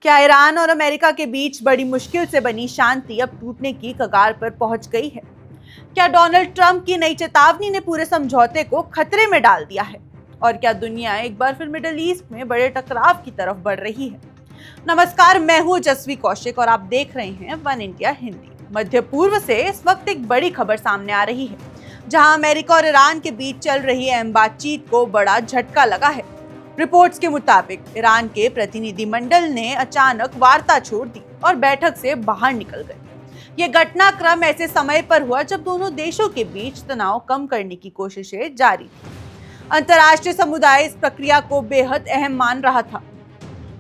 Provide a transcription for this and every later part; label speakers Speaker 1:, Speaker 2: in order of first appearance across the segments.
Speaker 1: क्या ईरान और अमेरिका के बीच बड़ी मुश्किल से बनी शांति अब टूटने की कगार पर पहुंच गई है? क्या डोनाल्ड ट्रंप की नई चेतावनी ने पूरे समझौते को खतरे में डाल दिया है? और क्या दुनिया एक बार फिर मिडिल ईस्ट में बड़े टकराव की तरफ बढ़ रही है? नमस्कार, मैं हूं जसवी कौशिक और आप देख रहे हैं वन इंडिया हिंदी। मध्य पूर्व से इस वक्त एक बड़ी खबर सामने आ रही है, जहां अमेरिका और ईरान के बीच चल रही अहम बातचीत को बड़ा झटका लगा है। रिपोर्ट्स के मुताबिक ईरान के प्रतिनिधिमंडल ने अचानक वार्ता छोड़ दी और बैठक से बाहर निकल गए। ये घटनाक्रम ऐसे समय पर हुआ जब दोनों देशों के बीच तनाव कम करने की कोशिशें जारी थी। अंतर्राष्ट्रीय समुदाय इस प्रक्रिया को बेहद अहम मान रहा था।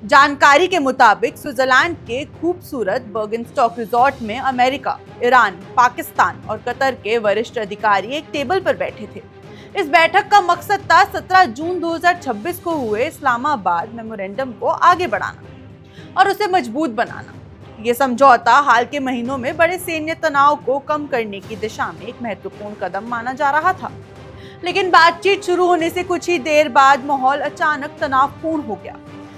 Speaker 1: जानकारी के मुताबिक स्विट्जरलैंड के खूबसूरत बर्गनस्टॉक रिजॉर्ट में अमेरिका, ईरान, पाकिस्तान और कतर के वरिष्ठ अधिकारी एक टेबल पर बैठे थे। इस बैठक का मकसद था 17 जून 2026 को हुए इस्लामाबाद मेमोरेंडम को आगे बढ़ाना और उसे मजबूत बनाना। ये समझौता हाल के महीनों में बड़े सैन्य तनाव को कम करने की दिशा में एक महत्वपूर्ण कदम माना जा रहा था। लेकिन बातचीत शुरू होने से कुछ ही देर बाद माहौल अचानक तनावपूर्ण हो गया।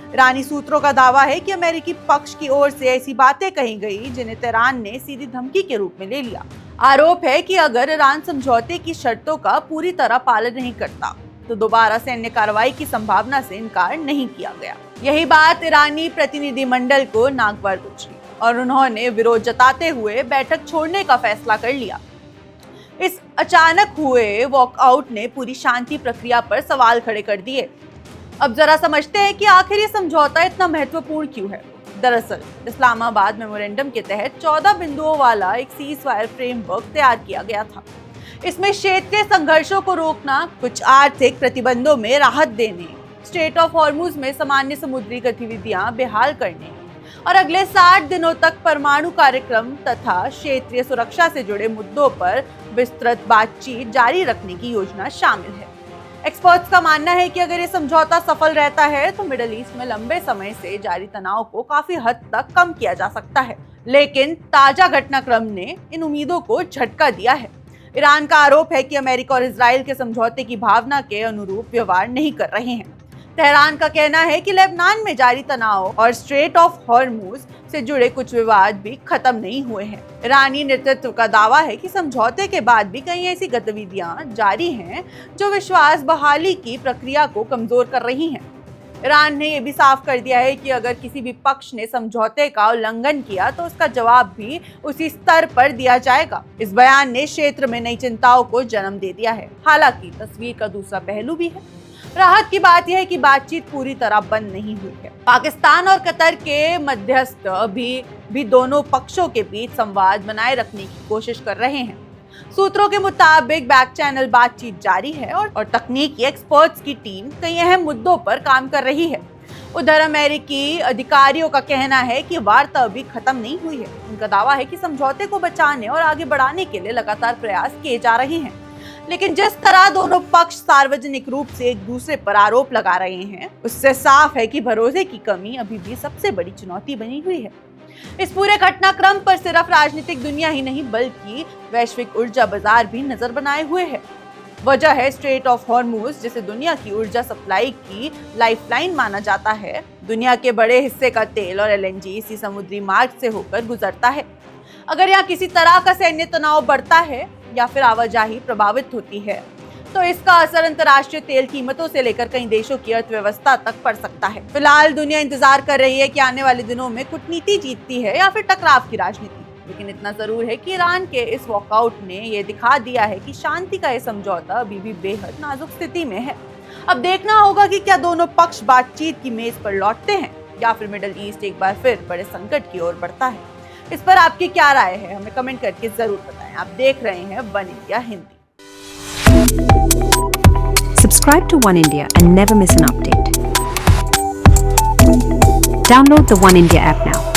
Speaker 1: ईरानी सूत्रों का दावा है कि अमेरिकी पक्ष की ओर से ऐसी बातें कही गई जिन्हें तेहरान ने सीधी धमकी के रूप में ले लिया। आरोप है कि अगर ईरान समझौते की शर्तों का पूरी तरह पालन नहीं करता तो दोबारा सैन्य कार्रवाई की संभावना से इनकार नहीं किया गया। यही बात ईरानी प्रतिनिधिमंडल को नागवार गुजरी और उन्होंने विरोध जताते हुए बैठक छोड़ने का फैसला कर लिया। इस अचानक हुए वॉकआउट ने पूरी शांति प्रक्रिया पर सवाल खड़े कर दिए। अब जरा समझते हैं कि आखिर ये समझौता इतना महत्वपूर्ण क्यों है। दरअसल इस्लामाबाद मेमोरेंडम के तहत 14 बिंदुओं वाला एक सीज़फायर फ्रेमवर्क तैयार किया गया था। इसमें क्षेत्रीय संघर्षों को रोकना, कुछ आर्थिक प्रतिबंधों में राहत देने, स्ट्रेट ऑफ हॉर्मुज में सामान्य समुद्री गतिविधियां बहाल करने और अगले 60 दिनों तक परमाणु कार्यक्रम तथा क्षेत्रीय सुरक्षा से जुड़े मुद्दों पर विस्तृत बातचीत जारी रखने की योजना शामिल है। एक्सपर्ट्स का मानना है कि अगर ये समझौता सफल रहता है तो मिडिल ईस्ट में लंबे समय से जारी तनाव को काफी हद तक कम किया जा सकता है। लेकिन ताजा घटनाक्रम ने इन उम्मीदों को झटका दिया है। ईरान का आरोप है कि अमेरिका और इजराइल के समझौते की भावना के अनुरूप व्यवहार नहीं कर रहे हैं। तेहरान का कहना है कि लेबनान में जारी तनाव और स्ट्रेट ऑफ हॉर्मुज से जुड़े कुछ विवाद भी खत्म नहीं हुए हैं। ईरानी नेतृत्व का दावा है कि समझौते के बाद भी कई ऐसी गतिविधियां जारी हैं जो विश्वास बहाली की प्रक्रिया को कमजोर कर रही हैं। ईरान ने यह भी साफ कर दिया है कि अगर किसी भी पक्ष ने समझौते का उल्लंघन किया तो उसका जवाब भी उसी स्तर पर दिया जाएगा। इस बयान ने क्षेत्र में नई चिंताओं को जन्म दे दिया है। हालांकि तस्वीर का दूसरा पहलू भी है। राहत की बात यह है कि बातचीत पूरी तरह बंद नहीं हुई है। पाकिस्तान और कतर के मध्यस्थ भी दोनों पक्षों के बीच संवाद बनाए रखने की कोशिश कर रहे हैं। सूत्रों के मुताबिक बैक चैनल बातचीत जारी है और तकनीकी एक्सपर्ट्स की टीम कई अहम मुद्दों पर काम कर रही है। उधर अमेरिकी अधिकारियों का कहना है कि वार्ता अभी खत्म नहीं हुई है। उनका दावा है कि समझौते को बचाने और आगे बढ़ाने के लिए लगातार प्रयास किए जा रहे हैं। लेकिन जिस तरह दोनों पक्ष सार्वजनिक रूप से एक दूसरे पर आरोप लगा रहे हैं, उससे साफ है कि भरोसे की कमी अभी भी सबसे बड़ी चुनौती बनी हुई है। इस पूरे घटनाक्रम पर सिर्फ राजनीतिक दुनिया ही नहीं बल्कि वैश्विक ऊर्जा बाजार भी नजर बनाए हुए है। वजह है स्ट्रेट ऑफ हॉर्मुज, जिसे दुनिया की ऊर्जा सप्लाई की लाइफलाइन माना जाता है। दुनिया के बड़े हिस्से का तेल और LNG इसी समुद्री मार्ग से होकर गुजरता है। अगर यहाँ किसी तरह का सैन्य तनाव बढ़ता है या फिर आवाजाही प्रभावित होती है तो इसका असर अंतर्राष्ट्रीय तेल कीमतों से लेकर कई देशों की अर्थव्यवस्था तक पड़ सकता है। फिलहाल दुनिया इंतजार कर रही है कि आने वाले दिनों में कूटनीति जीतती है या फिर टकराव की राजनीति। लेकिन इतना जरूर है कि ईरान के इस वॉकआउट ने यह दिखा दिया है कि शांति का यह समझौता अभी भी बेहद नाजुक स्थिति में है। अब देखना होगा कि क्या दोनों पक्ष बातचीत की मेज पर लौटते हैं या फिर मिडिल ईस्ट एक बार फिर बड़े संकट की ओर बढ़ता है। इस पर आपकी क्या राय है, हमें कमेंट करके जरूर बताएं। आप देख रहे हैं one India Hindi.
Speaker 2: Subscribe to One India and never miss an update. Download the One India app now.